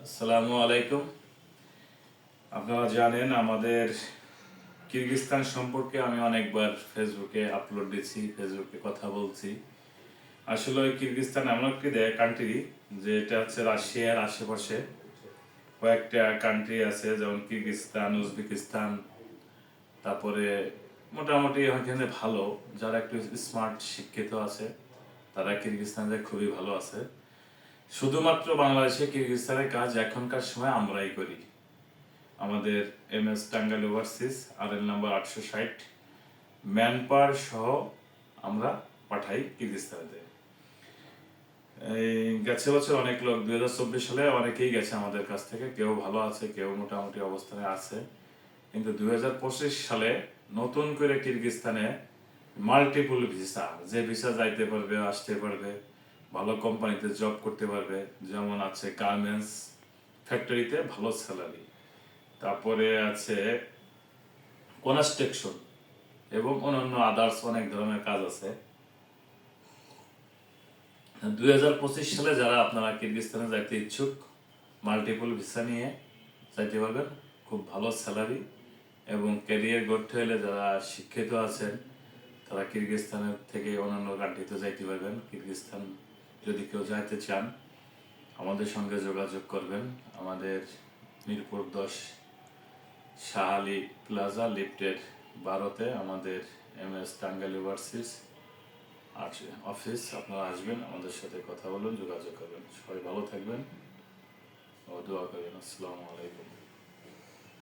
আসসালামু আলাইকুম। আপনারা জানেন আমাদের কিরগিজস্তান সম্পর্কে আমি অনেকবার ফেসবুকে আপলোড দিয়েছি, ফেসবুকে কথা বলছি। আসলে ওই কিরগিজস্তান এমন একটি কান্ট্রি যে এটা হচ্ছে রাশিয়ার আশেপাশে কয়েকটা কান্ট্রি আছে, যেমন কিরগিজস্তান, উজবেকিস্তান, তারপরে মোটামুটি ওখানে ভালো যারা একটু স্মার্ট শিক্ষিত আছে তারা কিরগিজস্তানে খুবই ভালো আছে। শুধুমাত্র বাংলাদেশে কিরগিজস্তানের কাজ এখনকার সময় আমরাই করি। আমাদের MS Tangail overseas RL number 860 man power সহ আমরা পাঠাই কিরগিজস্তানে। এই গেছে বছর অনেক লোক 2024 সালে অনেকেই গেছে আমাদের কাছ থেকে, কেউ ভালো আছে, কেউ মোটামুটি অবস্থানে আছে। কিন্তু 2025 সালে নতুন করে কিরগিজস্তানে মাল্টিপল ভিসা, যে ভিসা যাইতে পারবে, আসতে পারবে, ভালো কোম্পানিতে জব করতে পারবে, যেমন আছে গার্মেন্টস ফ্যাক্টরিতে ভালো স্যালারি, তারপরে আছে কনস্ট্রাকশন এবং অন্যান্য আদার্স অনেক ধরনের কাজ আছে। 2025 সালে যারা আপনারা কিরগিজস্তানে যাইতে ইচ্ছুক, মাল্টিপল ভিসা নিয়ে যাইতে পারবেন, খুব ভালো স্যালারি এবং ক্যারিয়ার গড়তে হলে যারা শিক্ষিত আছেন তারা কিরগিজস্তানের থেকে অন্যান্য কান্ট্রিতে যাইতে পারবেন। কিরগিজস্তান যদি কেউ যাইতে চান আমাদের সঙ্গে যোগাযোগ করবেন। আমাদের মিরপুর 10 শাহ আলী প্লাজা লিফটের 12-তে আমাদের MS টাঙ্গাইল ওভারসিজ অফিস। আপনারা আসবেন, আমাদের সাথে কথা বলুন, যোগাযোগ করবেন। সবাই ভালো থাকবেন ও দোয়া করবেন। আসসালামু আলাইকুম।